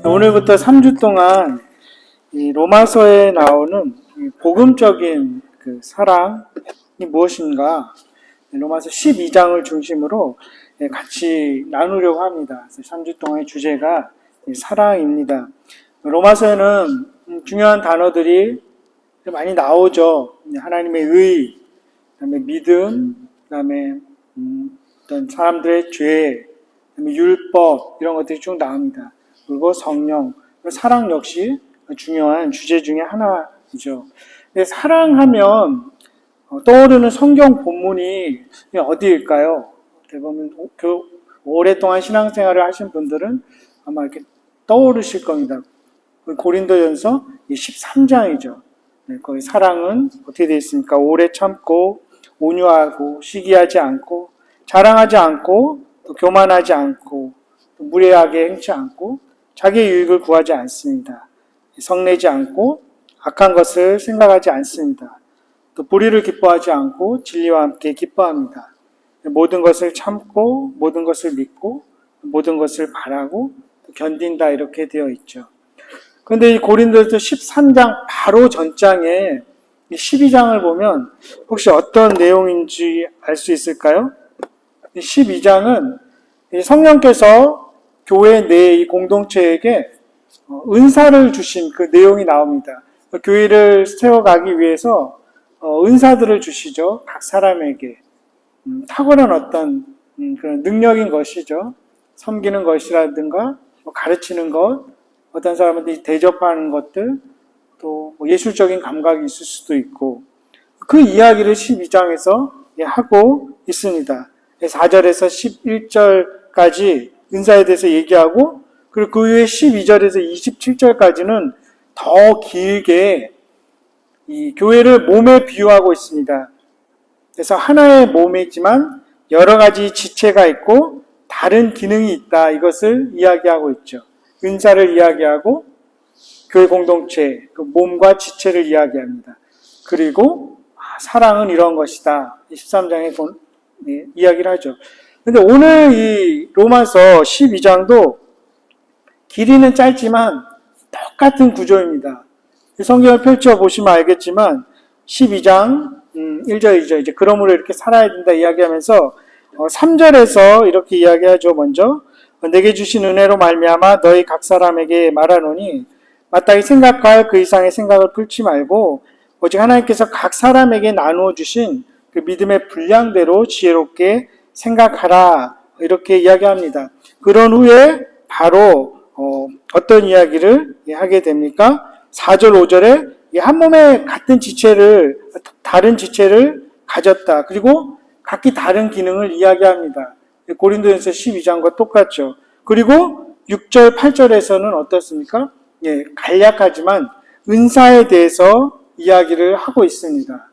오늘부터 3주 동안 이 로마서에 나오는 복음적인 그 사랑이 무엇인가, 로마서 12장을 중심으로 같이 나누려고 합니다. 그래서 3주 동안의 주제가 사랑입니다. 로마서에는 중요한 단어들이 많이 나오죠. 하나님의 의, 그다음에 믿음, 그다음에 어떤 사람들의 죄, 그다음에 율법, 이런 것들이 쭉 나옵니다. 그리고 성령, 사랑 역시 중요한 주제 중에 하나이죠. 근데 사랑하면 떠오르는 성경 본문이 어디일까요? 대부분 오랫동안 신앙생활을 하신 분들은 아마 이렇게 떠오르실 겁니다. 고린도전서 13장이죠. 거기 사랑은 어떻게 되어 있습니까? 오래 참고, 온유하고, 시기하지 않고, 자랑하지 않고, 또 교만하지 않고, 또 무례하게 행치 않고, 자기의 유익을 구하지 않습니다. 성내지 않고, 악한 것을 생각하지 않습니다. 또 불의를 기뻐하지 않고, 진리와 함께 기뻐합니다. 모든 것을 참고, 모든 것을 믿고, 모든 것을 바라고, 또 견딘다, 이렇게 되어 있죠. 그런데 이 고린도서 13장 바로 전장에 12장을 보면 혹시 어떤 내용인지 알 수 있을까요? 12장은 성령께서 교회 내 이 공동체에게 은사를 주신 그 내용이 나옵니다. 교회를 세워가기 위해서 은사들을 주시죠. 각 사람에게. 탁월한 어떤 그런 능력인 것이죠. 섬기는 것이라든가 가르치는 것, 어떤 사람들이 대접하는 것들, 또 예술적인 감각이 있을 수도 있고, 그 이야기를 12장에서 하고 있습니다. 4절에서 11절까지 은사에 대해서 얘기하고, 그리고 그 후에 12절에서 27절까지는 더 길게 이 교회를 몸에 비유하고 있습니다. 그래서 하나의 몸이지만 여러 가지 지체가 있고 다른 기능이 있다, 이것을 이야기하고 있죠. 은사를 이야기하고 교회 공동체, 그 몸과 지체를 이야기합니다. 그리고 사랑은 이런 것이다, 13장에 이야기를 하죠. 근데 오늘 이 로마서 12장도 길이는 짧지만 똑같은 구조입니다. 성경을 펼쳐보시면 알겠지만 12장 1절, 2절 이제 그러므로 이렇게 살아야 된다 이야기하면서 3절에서 이렇게 이야기하죠. 먼저 내게 주신 은혜로 말미암아 너희 각 사람에게 말하노니 마땅히 생각할 그 이상의 생각을 풀지 말고 오직 하나님께서 각 사람에게 나누어 주신 그 믿음의 분량대로 지혜롭게 생각하라, 이렇게 이야기합니다. 그런 후에 바로 어떤 이야기를 하게 됩니까? 4절, 5절에 한 몸에 같은 지체를, 다른 지체를 가졌다. 그리고 각기 다른 기능을 이야기합니다. 고린도전서 12장과 똑같죠. 그리고 6절, 8절에서는 어떻습니까? 간략하지만 은사에 대해서 이야기를 하고 있습니다.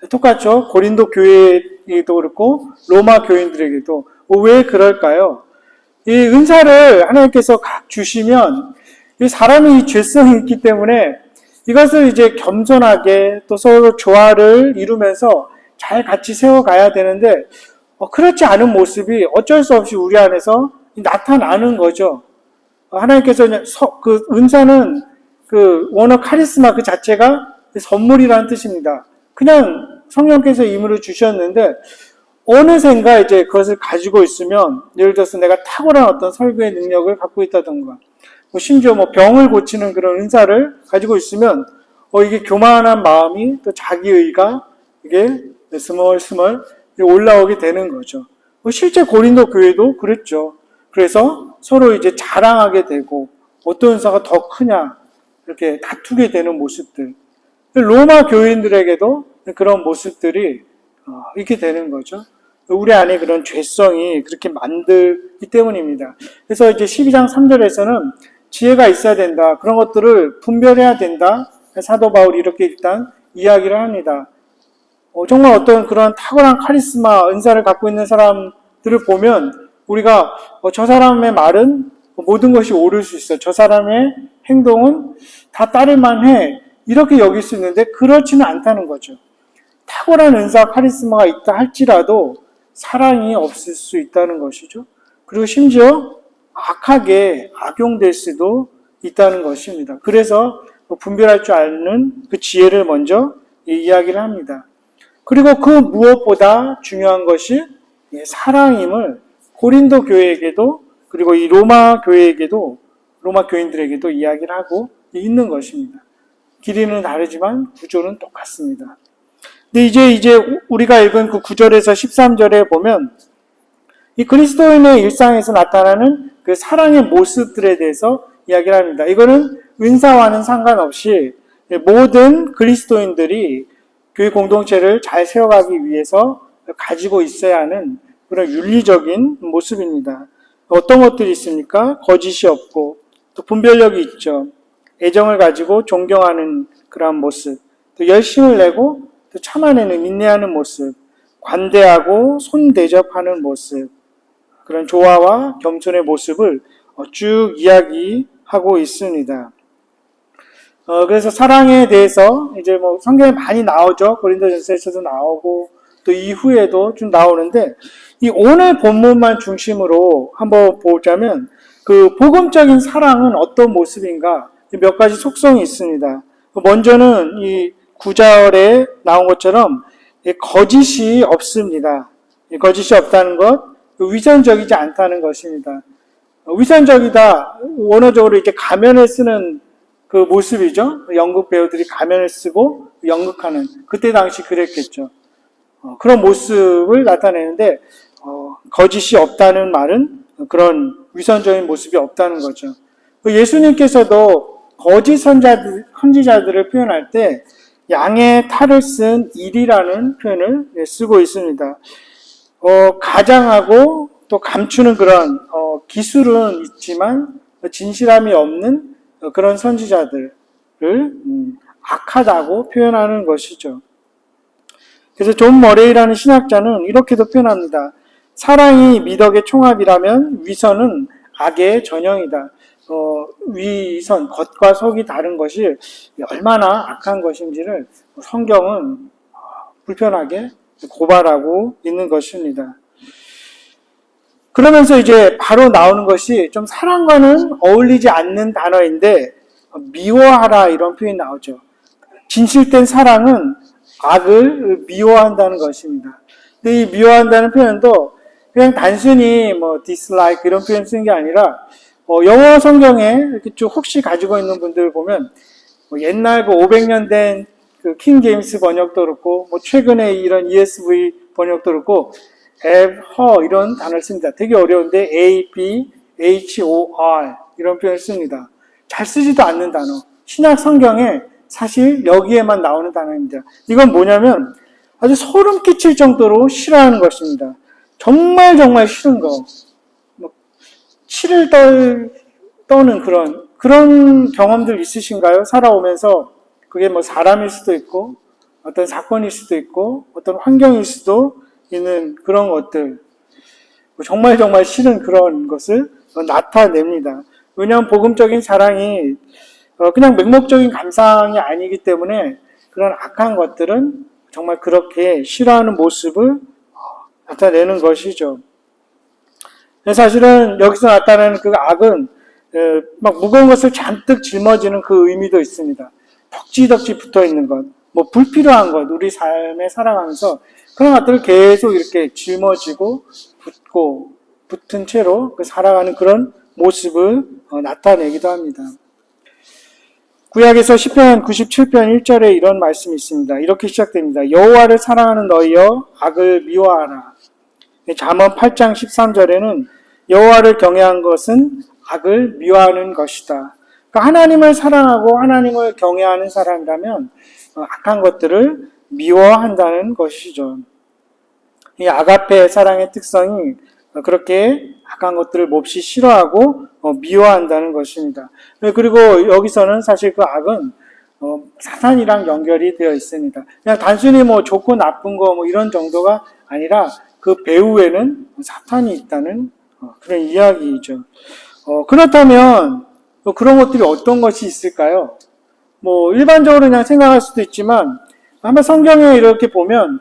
똑같죠. 고린도 교회에도 그렇고 로마 교인들에게도. 왜 그럴까요? 이 은사를 하나님께서 각 주시면 사람이 죄성이 있기 때문에 이것을 이제 겸손하게 또 서로 조화를 이루면서 잘 같이 세워가야 되는데 그렇지 않은 모습이 어쩔 수 없이 우리 안에서 나타나는 거죠. 하나님께서 그 은사는 그 원어 카리스마 그 자체가 선물이라는 뜻입니다. 그냥 성령께서 임의로 주셨는데 어느샌가 이제 그것을 가지고 있으면, 예를 들어서 내가 탁월한 어떤 설교의 능력을 갖고 있다던가, 심지어 병을 고치는 그런 은사를 가지고 있으면 이게 교만한 마음이 또 자기의가 이게 스멀스멀 올라오게 되는 거죠. 실제 고린도 교회도 그랬죠. 그래서 서로 이제 자랑하게 되고 어떤 은사가 더 크냐 이렇게 다투게 되는 모습들. 로마 교인들에게도 그런 모습들이 있게 되는 거죠. 우리 안에 그런 죄성이 그렇게 만들기 때문입니다. 그래서 이제 12장 3절에서는 지혜가 있어야 된다, 그런 것들을 분별해야 된다, 사도 바울이 이렇게 일단 이야기를 합니다. 정말 어떤 그런 탁월한 카리스마, 은사를 갖고 있는 사람들을 보면 우리가 저 사람의 말은 모든 것이 옳을 수 있어, 저 사람의 행동은 다 따를만 해, 이렇게 여길 수 있는데 그렇지는 않다는 거죠. 탁월한 은사, 카리스마가 있다 할지라도 사랑이 없을 수 있다는 것이죠. 그리고 심지어 악하게 악용될 수도 있다는 것입니다. 그래서 분별할 줄 아는 그 지혜를 먼저 이야기를 합니다. 그리고 그 무엇보다 중요한 것이 사랑임을 고린도 교회에게도 그리고 이 로마 교회에게도 로마 교인들에게도 이야기를 하고 있는 것입니다. 길이는 다르지만 구조는 똑같습니다. 근데 이제 우리가 읽은 그 9절에서 13절에 보면 이 그리스도인의 일상에서 나타나는 그 사랑의 모습들에 대해서 이야기를 합니다. 이거는 은사와는 상관없이 모든 그리스도인들이 교회 공동체를 잘 세워가기 위해서 가지고 있어야 하는 그런 윤리적인 모습입니다. 어떤 것들이 있습니까? 거짓이 없고 또 분별력이 있죠. 애정을 가지고 존경하는 그런 모습, 또 열심을 내고 또 참아내는 인내하는 모습, 관대하고 손대접하는 모습, 그런 조화와 겸손의 모습을 쭉 이야기하고 있습니다. 그래서 사랑에 대해서 이제 뭐 성경에 많이 나오죠. 고린도전서에서도 나오고 또 이후에도 좀 나오는데 이 오늘 본문만 중심으로 한번 보자면 그 복음적인 사랑은 어떤 모습인가 몇 가지 속성이 있습니다. 먼저는 이 9절에 나온 것처럼 거짓이 없습니다. 거짓이 없다는 것, 위선적이지 않다는 것입니다. 위선적이다, 원어적으로 이렇게 가면을 쓰는 그 모습이죠. 연극 배우들이 가면을 쓰고 연극하는, 그때 당시 그랬겠죠. 그런 모습을 나타내는데 거짓이 없다는 말은 그런 위선적인 모습이 없다는 거죠. 예수님께서도 거짓 선지자들을 표현할 때 양의 탈을 쓴 일이라는 표현을 쓰고 있습니다. 가장하고 또 감추는 그런 기술은 있지만 진실함이 없는 그런 선지자들을 악하다고 표현하는 것이죠. 그래서 존 머레이라는 신학자는 이렇게도 표현합니다. 사랑이 미덕의 총합이라면 위선은 악의 전형이다. 위선, 겉과 속이 다른 것이 얼마나 악한 것인지를 성경은 불편하게 고발하고 있는 것입니다. 그러면서 이제 바로 나오는 것이 좀 사랑과는 어울리지 않는 단어인데 미워하라 이런 표현이 나오죠. 진실된 사랑은 악을 미워한다는 것입니다. 근데 이 미워한다는 표현도 그냥 단순히 뭐 dislike 이런 표현 쓰는 게 아니라 영어 성경에 이렇게 쭉 혹시 가지고 있는 분들 보면 옛날 그 500년 된 그 킹 제임스 번역도 그렇고 뭐 최근에 이런 ESV 번역도 그렇고 abhor 이런 단어를 씁니다. 되게 어려운데 abhor 이런 표현을 씁니다. 잘 쓰지도 않는 단어. 신약 성경에 사실 여기에만 나오는 단어입니다. 이건 뭐냐면 아주 소름 끼칠 정도로 싫어하는 것입니다. 정말 싫은 거. 치를 떠는 그런 경험들 있으신가요? 살아오면서 그게 뭐 사람일 수도 있고 어떤 사건일 수도 있고 어떤 환경일 수도 있는 그런 것들. 정말 싫은 그런 것을 나타냅니다. 왜냐하면 복음적인 사랑이 그냥 맹목적인 감상이 아니기 때문에 그런 악한 것들은 정말 그렇게 싫어하는 모습을 나타내는 것이죠. 사실은 여기서 나타나는 그 악은 막 무거운 것을 잔뜩 짊어지는 그 의미도 있습니다. 덕지덕지 붙어 있는 것, 뭐 불필요한 것, 우리 삶에 살아가면서 그런 것들을 계속 이렇게 짊어지고 붙은 채로 살아가는 그런 모습을 나타내기도 합니다. 구약에서 시편 97편 1절에 이런 말씀이 있습니다. 이렇게 시작됩니다. 여호와를 사랑하는 너희여 악을 미워하라. 잠언 8장 13절에는 여호와를 경외한 것은 악을 미워하는 것이다. 그러니까 하나님을 사랑하고 하나님을 경외하는 사람이라면 악한 것들을 미워한다는 것이죠. 이 아가페 사랑의 특성이 그렇게 악한 것들을 몹시 싫어하고 미워한다는 것입니다. 그리고 여기서는 사실 그 악은 사탄이랑 연결이 되어 있습니다. 그냥 단순히 뭐 좋고 나쁜 거 뭐 이런 정도가 아니라 그 배후에는 사탄이 있다는 그런 이야기이죠. 그렇다면 그런 것들이 어떤 것이 있을까요? 뭐 일반적으로 그냥 생각할 수도 있지만 아마 성경에 이렇게 보면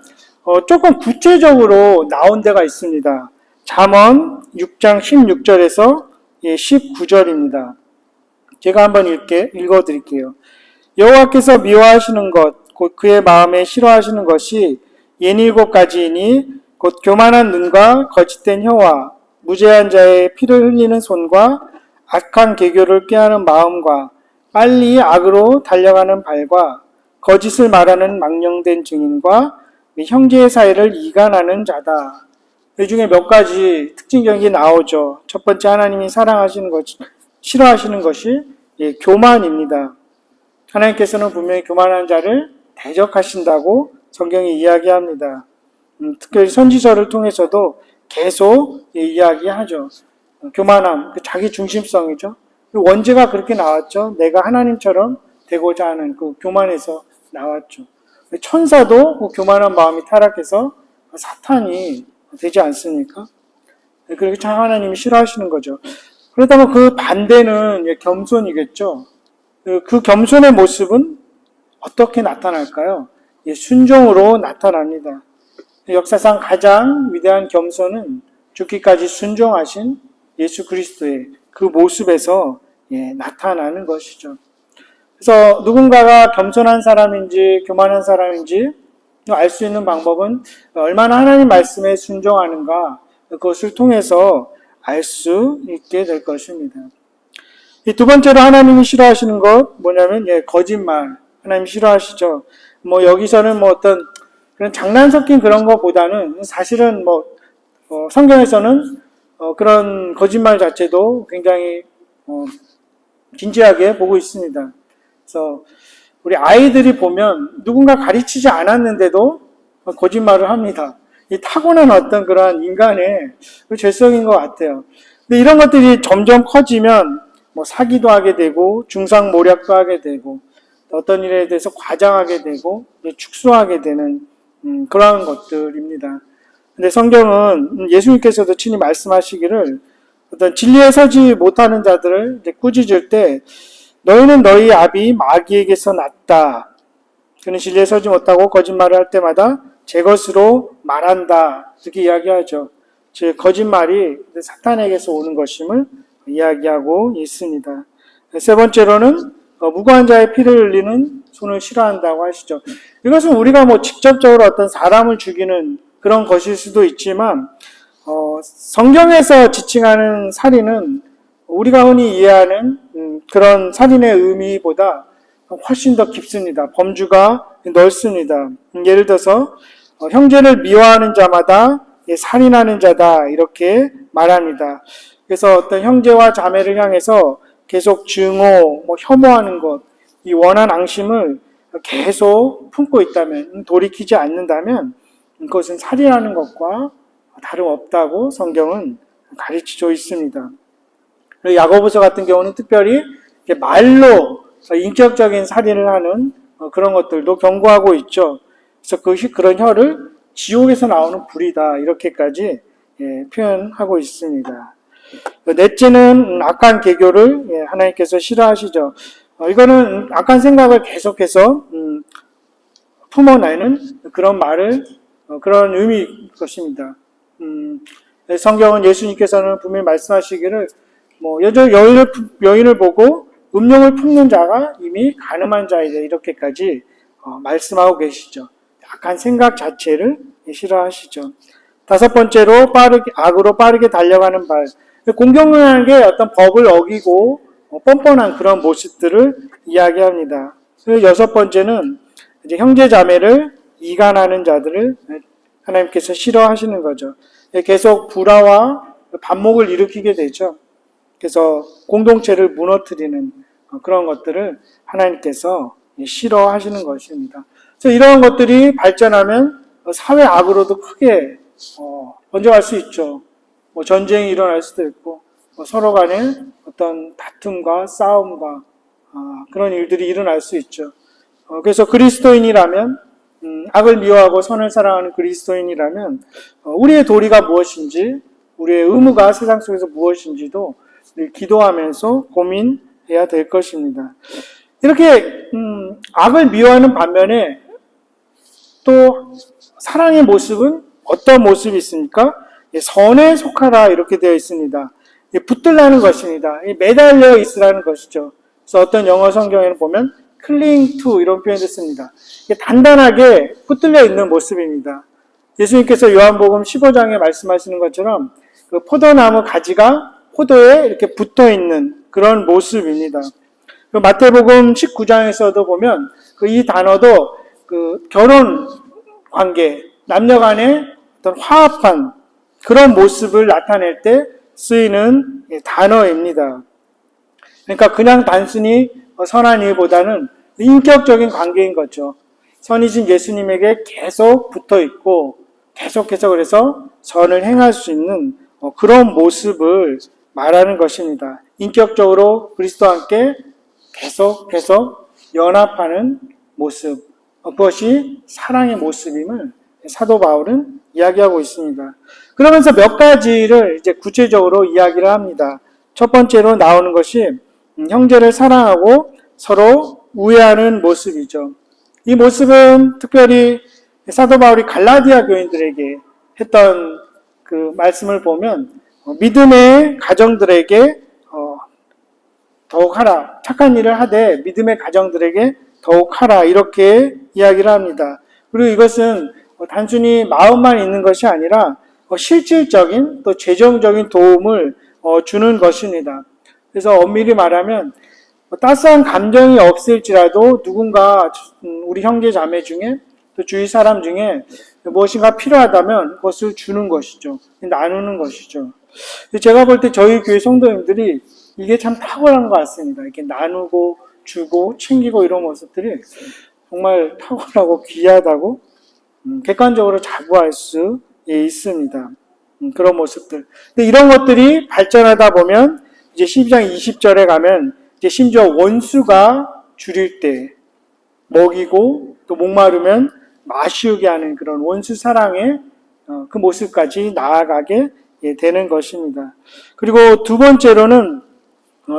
조금 구체적으로 나온 데가 있습니다. 잠언 6장 16절에서 19절입니다. 제가 한번 읽어드릴게요. 여호와께서 미워하시는 것, 곧 그의 마음에 싫어하시는 것이 67가지이니 곧 교만한 눈과 거짓된 혀와 무죄한 자의 피를 흘리는 손과 악한 계교를 꾀하는 마음과 빨리 악으로 달려가는 발과 거짓을 말하는 망령된 증인과 형제의 사이를 이간하는 자다. 이 중에 몇 가지 특징적인 게 나오죠. 첫 번째, 하나님이 사랑하시는 것, 싫어하시는 것이 교만입니다. 하나님께서는 분명히 교만한 자를 대적하신다고 성경이 이야기합니다. 특별히 선지서를 통해서도 계속 이야기하죠. 교만함, 자기 중심성이죠. 원죄가 그렇게 나왔죠. 내가 하나님처럼 되고자 하는 그 교만에서 나왔죠. 천사도 그 교만한 마음이 타락해서 사탄이 되지 않습니까? 그렇게 참 하나님이 싫어하시는 거죠. 그렇다면 그 반대는 겸손이겠죠. 그 겸손의 모습은 어떻게 나타날까요? 순종으로 나타납니다. 역사상 가장 위대한 겸손은 죽기까지 순종하신 예수 그리스도의 그 모습에서 나타나는 것이죠. 그래서 누군가가 겸손한 사람인지 교만한 사람인지 알 수 있는 방법은 얼마나 하나님 말씀에 순종하는가, 그것을 통해서 알 수 있게 될 것입니다. 이 두 번째로 하나님이 싫어하시는 것 뭐냐면 거짓말. 하나님 싫어하시죠. 여기서는 어떤 그런 장난 섞인 그런 것보다는 사실은 성경에서는 그런 거짓말 자체도 굉장히 진지하게 보고 있습니다. 그래서 우리 아이들이 보면 누군가 가르치지 않았는데도 거짓말을 합니다. 이 타고난 어떤 그런 인간의 죄성인 것 같아요. 근데 이런 것들이 점점 커지면 사기도 하게 되고 중상모략도 하게 되고 어떤 일에 대해서 과장하게 되고 축소하게 되는 그러한 것들입니다. 근데 성경은 예수님께서도 친히 말씀하시기를 어떤 진리에 서지 못하는 자들을 꾸짖을 때 너희는 너희 아비 마귀에게서 났다. 그는 진리에 서지 못하고 거짓말을 할 때마다 제 것으로 말한다. 이렇게 이야기하죠. 즉 거짓말이 사탄에게서 오는 것임을 이야기하고 있습니다. 세 번째로는 무고한 자의 피를 흘리는 손을 싫어한다고 하시죠. 이것은 우리가 직접적으로 어떤 사람을 죽이는 그런 것일 수도 있지만 성경에서 지칭하는 살인은 우리가 흔히 이해하는 그런 살인의 의미보다 훨씬 더 깊습니다. 범주가 넓습니다. 예를 들어서 형제를 미워하는 자마다 살인하는 자다 이렇게 말합니다. 그래서 어떤 형제와 자매를 향해서 계속 증오, 혐오하는 것, 이 원한 앙심을 계속 품고 있다면, 돌이키지 않는다면 그것은 살인하는 것과 다름없다고 성경은 가르치고 있습니다. 야고보서 같은 경우는 특별히 말로 인격적인 살인을 하는 그런 것들도 경고하고 있죠. 그래서 그런 혀를 지옥에서 나오는 불이다 이렇게까지 표현하고 있습니다. 넷째는 악한 계교를 하나님께서 싫어하시죠. 이거는 악한 생각을 계속해서 품어내는 그런 말을 그런 의미일 것입니다. 성경은 예수님께서는 분명히 말씀하시기를 여인을 보고 음욕을 품는 자가 이미 간음한 자이다 이렇게까지 말씀하고 계시죠. 악한 생각 자체를 싫어하시죠. 다섯 번째로 악으로 빠르게 달려가는 발. 공경하는 게 어떤 법을 어기고 뻔뻔한 그런 모습들을 이야기합니다. 여섯 번째는 이제 형제 자매를 이간하는 자들을 하나님께서 싫어하시는 거죠. 계속 불화와 반목을 일으키게 되죠. 그래서 공동체를 무너뜨리는 그런 것들을 하나님께서 싫어하시는 것입니다. 그래서 이러한 것들이 발전하면 사회 악으로도 크게 번져갈 수 있죠. 전쟁이 일어날 수도 있고 서로 간에 어떤 다툼과 싸움과 그런 일들이 일어날 수 있죠. 그래서 그리스도인이라면 악을 미워하고 선을 사랑하는 그리스도인이라면 우리의 도리가 무엇인지 우리의 의무가 세상 속에서 무엇인지도 늘 기도하면서 고민해야 될 것입니다. 이렇게 악을 미워하는 반면에 또 사랑의 모습은 어떤 모습이 있습니까? 선에 속하라 이렇게 되어 있습니다. 붙들라는 것입니다. 매달려 있으라는 것이죠. 그래서 어떤 영어 성경에는 보면 cling to 이런 표현을 씁니다. 단단하게 붙들려 있는 모습입니다. 예수님께서 요한복음 15장에 말씀하시는 것처럼 그 포도나무 가지가 포도에 이렇게 붙어 있는 그런 모습입니다. 마태복음 19장에서도 보면 이 단어도 그 결혼 관계, 남녀 간의 어떤 화합한 그런 모습을 나타낼 때 쓰이는 단어입니다. 그러니까 그냥 단순히 선한 일보다는 인격적인 관계인 거죠. 선이신 예수님에게 계속 붙어 있고 계속해서 그래서 선을 행할 수 있는 그런 모습을 말하는 것입니다. 인격적으로 그리스도와 함께 계속 연합하는 모습, 그것이 사랑의 모습임을 사도 바울은 이야기하고 있습니다. 그러면서 몇 가지를 이제 구체적으로 이야기를 합니다. 첫 번째로 나오는 것이 형제를 사랑하고 서로 우애하는 모습이죠. 이 모습은 특별히 사도 바울이 갈라디아 교인들에게 했던 그 말씀을 보면 믿음의 가정들에게 더욱 하라. 착한 일을 하되 믿음의 가정들에게 더욱 하라. 이렇게 이야기를 합니다. 그리고 이것은 단순히 마음만 있는 것이 아니라 실질적인 또 재정적인 도움을 주는 것입니다. 그래서 엄밀히 말하면 따스한 감정이 없을지라도 누군가 우리 형제 자매 중에 또 주위 사람 중에 무엇인가 필요하다면 그것을 주는 것이죠. 나누는 것이죠. 제가 볼 때 저희 교회 성도님들이 이게 참 탁월한 것 같습니다. 이렇게 나누고 주고 챙기고 이런 모습들이 정말 탁월하고 귀하다고 객관적으로 자부할 수 있습니다. 그런 모습들. 근데 이런 것들이 발전하다 보면 이제 12장 20절에 가면 이제 심지어 원수가 줄일 때 먹이고 또 목마르면 마시우게 하는 그런 원수 사랑의 그 모습까지 나아가게 되는 것입니다. 그리고 두 번째로는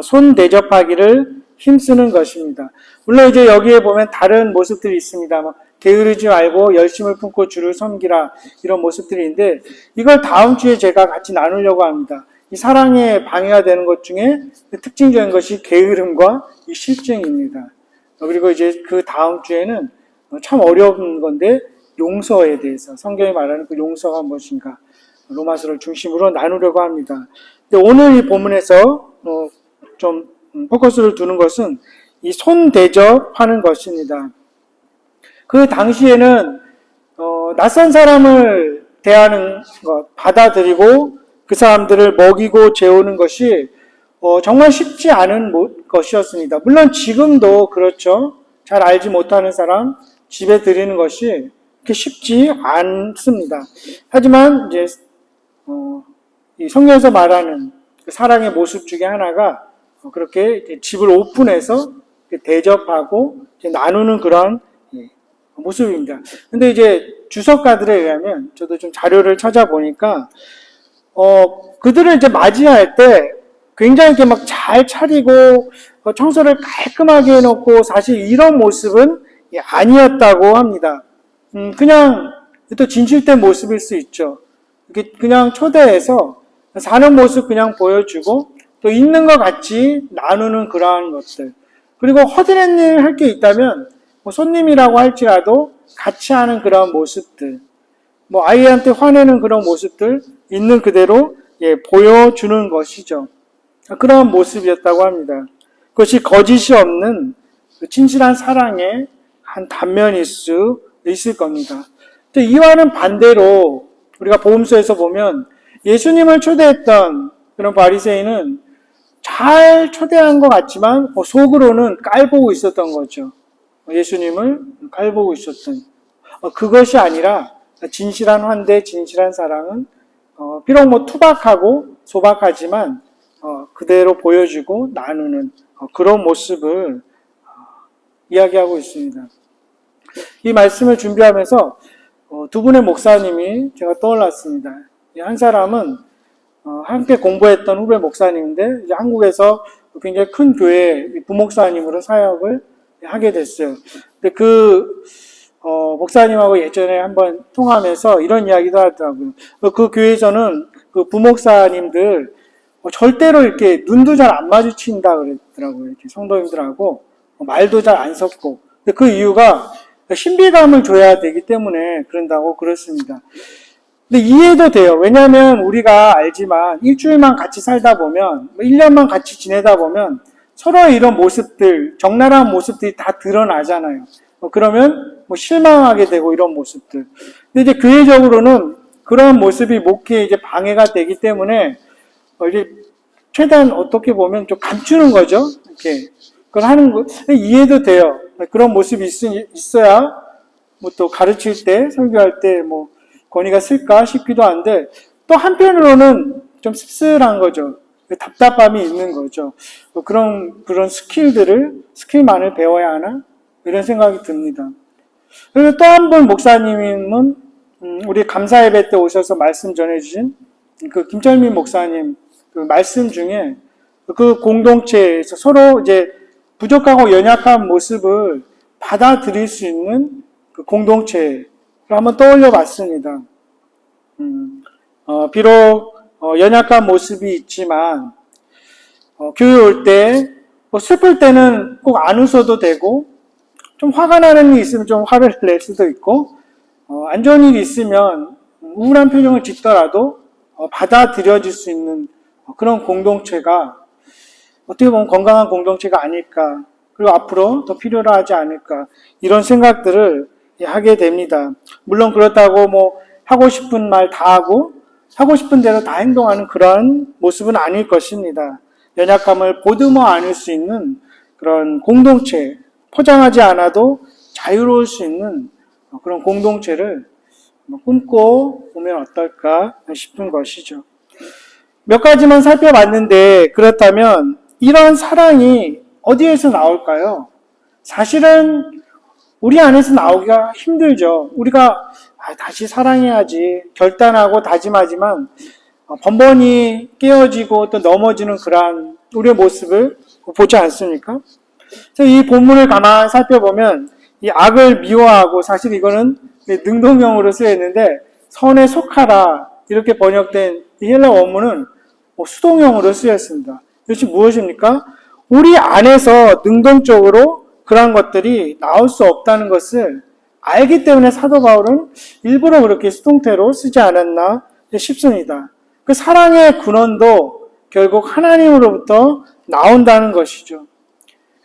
손 대접하기를 힘쓰는 것입니다. 물론 이제 여기에 보면 다른 모습들이 있습니다. 게으르지 말고 열심을 품고 주를 섬기라 이런 모습들인데 이걸 다음 주에 제가 같이 나누려고 합니다. 이 사랑에 방해가 되는 것 중에 특징적인 것이 게으름과 이 실증입니다. 그리고 이제 그 다음 주에는 참 어려운 건데 용서에 대해서 성경이 말하는 그 용서가 무엇인가 로마서를 중심으로 나누려고 합니다. 근데 오늘 이 본문에서 좀 포커스를 두는 것은 이 손 대접하는 것입니다. 그 당시에는 낯선 사람을 대하는 것, 받아들이고 그 사람들을 먹이고 재우는 것이 정말 쉽지 않은 것이었습니다. 물론 지금도 그렇죠. 잘 알지 못하는 사람 집에 들이는 것이 그렇게 쉽지 않습니다. 하지만 이제 이 성경에서 말하는 그 사랑의 모습 중에 하나가 그렇게 집을 오픈해서 대접하고 나누는 그런 모습입니다. 근데 이제 주석가들에 의하면 저도 좀 자료를 찾아보니까 그들을 이제 맞이할 때 굉장히 이렇게 막 잘 차리고 청소를 깔끔하게 해놓고 사실 이런 모습은 아니었다고 합니다. 그냥 또 진실된 모습일 수 있죠. 이렇게 그냥 초대해서 사는 모습 그냥 보여주고 또 있는 것 같이 나누는 그러한 것들. 그리고 허드렛 일 할 게 있다면 손님이라고 할지라도 같이 하는 그런 모습들. 아이한테 화내는 그런 모습들 있는 그대로 보여주는 것이죠. 그런 모습이었다고 합니다. 그것이 거짓이 없는 진실한 사랑의 한 단면일 수 있을 겁니다. 또 이와는 반대로 우리가 복음서에서 보면 예수님을 초대했던 그런 바리새인은 잘 초대한 것 같지만 속으로는 깔보고 있었던 거죠. 예수님을 깔보고 있었던 그것이 아니라 진실한 환대, 진실한 사랑은 비록 투박하고 소박하지만 그대로 보여주고 나누는 그런 모습을 이야기하고 있습니다. 이 말씀을 준비하면서 두 분의 목사님이 제가 떠올랐습니다. 한 사람은 함께 공부했던 후배 목사님인데 이제 한국에서 굉장히 큰 교회 부목사님으로 사역을 하게 됐어요. 근데 그 목사님하고 예전에 한번 통화하면서 이런 이야기도 하더라고요. 그 교회에서는 그 부목사님들 절대로 이렇게 눈도 잘 안 마주친다 그랬더라고요. 이렇게 성도님들하고 말도 잘 안 섞고. 그 이유가 신비감을 줘야 되기 때문에 그런다고 그렇습니다. 근데 이해도 돼요. 왜냐하면 우리가 알지만 일주일만 같이 살다 보면, 1년만 같이 지내다 보면 서로의 이런 모습들, 적나라한 모습들이 다 드러나잖아요. 그러면 실망하게 되고 이런 모습들. 근데 이제 교회적으로는 그런 모습이 목회에 이제 방해가 되기 때문에 이제 최대한 어떻게 보면 좀 감추는 거죠. 이렇게 그걸 하는 거 이해도 돼요. 그런 모습이 있어야 뭐 또 가르칠 때, 설교할 때 뭐 권위가 쓸까 싶기도 한데 또 한편으로는 좀 씁쓸한 거죠. 답답함이 있는 거죠. 그런 스킬만을 배워야 하나? 이런 생각이 듭니다. 그리고 또 한 분 목사님은 우리 감사 예배 때 오셔서 말씀 전해주신 그 김철민 목사님 그 말씀 중에 그 공동체에서 서로 이제 부족하고 연약한 모습을 받아들일 수 있는 그 공동체를 한번 떠올려 봤습니다. 비록 연약한 모습이 있지만 교회 올 때 슬플 때는 꼭 안 웃어도 되고 좀 화가 나는 일이 있으면 좀 화를 낼 수도 있고 안 좋은 일이 있으면 우울한 표정을 짓더라도 받아들여질 수 있는 그런 공동체가 어떻게 보면 건강한 공동체가 아닐까, 그리고 앞으로 더 필요로 하지 않을까, 이런 생각들을 하게 됩니다. 물론 그렇다고 뭐 하고 싶은 말 다 하고 하고 싶은 대로 다 행동하는 그런 모습은 아닐 것입니다. 연약함을 보듬어 안을 수 있는 그런 공동체, 포장하지 않아도 자유로울 수 있는 그런 공동체를 꿈꿔 보면 어떨까 싶은 것이죠. 몇 가지만 살펴봤는데 그렇다면 이런 사랑이 어디에서 나올까요? 사실은 우리 안에서 나오기가 힘들죠. 우리가 다시 사랑해야지 결단하고 다짐하지만 번번이 깨어지고 또 넘어지는 그러한 우리의 모습을 보지 않습니까? 이 본문을 가만히 살펴보면 이 악을 미워하고, 사실 이거는 능동형으로 쓰여있는데 선에 속하라 이렇게 번역된 이 헬라 원문은 수동형으로 쓰였습니다. 이것이 무엇입니까? 우리 안에서 능동적으로 그러한 것들이 나올 수 없다는 것을 알기 때문에 사도 바울은 일부러 그렇게 수동태로 쓰지 않았나 싶습니다. 그 사랑의 근원도 결국 하나님으로부터 나온다는 것이죠.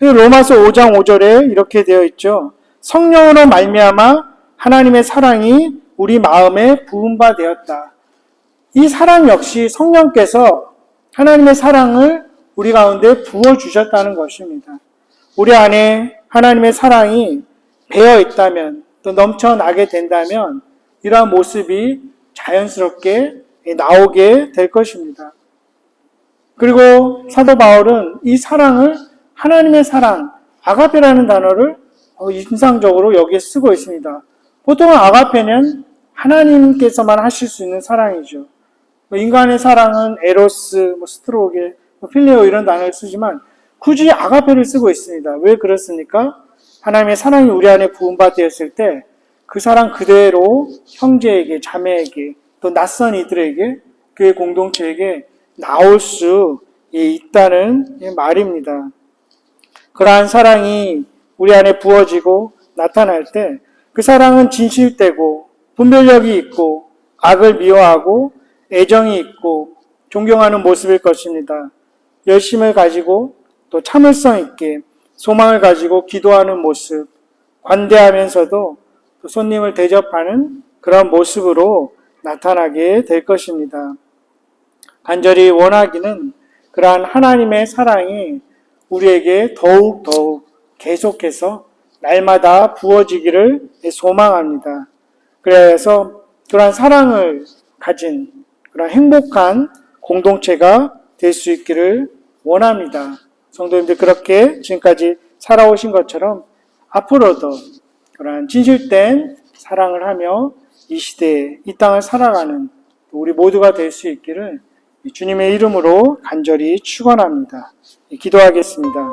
로마서 5장 5절에 이렇게 되어 있죠. 성령으로 말미암아 하나님의 사랑이 우리 마음에 부은 바 되었다. 이 사랑 역시 성령께서 하나님의 사랑을 우리 가운데 부어주셨다는 것입니다. 우리 안에 하나님의 사랑이 배어 있다면, 또 넘쳐나게 된다면 이러한 모습이 자연스럽게 나오게 될 것입니다. 그리고 사도 바울은 이 사랑을 하나님의 사랑, 아가페라는 단어를 인상적으로 여기에 쓰고 있습니다. 보통은 아가페는 하나님께서만 하실 수 있는 사랑이죠. 인간의 사랑은 에로스, 스트로게, 필레오 이런 단어를 쓰지만 굳이 아가페를 쓰고 있습니다. 왜 그렇습니까? 하나님의 사랑이 우리 안에 부은 바 되었을 때 그 사랑 그대로 형제에게, 자매에게, 또 낯선 이들에게, 교회 공동체에게 나올 수 있다는 말입니다. 그러한 사랑이 우리 안에 부어지고 나타날 때 그 사랑은 진실되고 분별력이 있고 악을 미워하고 애정이 있고 존경하는 모습일 것입니다. 열심을 가지고 또 참을성 있게 소망을 가지고 기도하는 모습, 관대하면서도 또 손님을 대접하는 그런 모습으로 나타나게 될 것입니다. 간절히 원하기는 그러한 하나님의 사랑이 우리에게 더욱 계속해서 날마다 부어지기를 소망합니다. 그래서 그러한 사랑을 가진 그런 행복한 공동체가 될 수 있기를 원합니다. 성도님들 그렇게 지금까지 살아오신 것처럼 앞으로도 그러한 진실된 사랑을 하며 이 시대에 이 땅을 살아가는 우리 모두가 될 수 있기를 주님의 이름으로 간절히 축원합니다. 기도하겠습니다.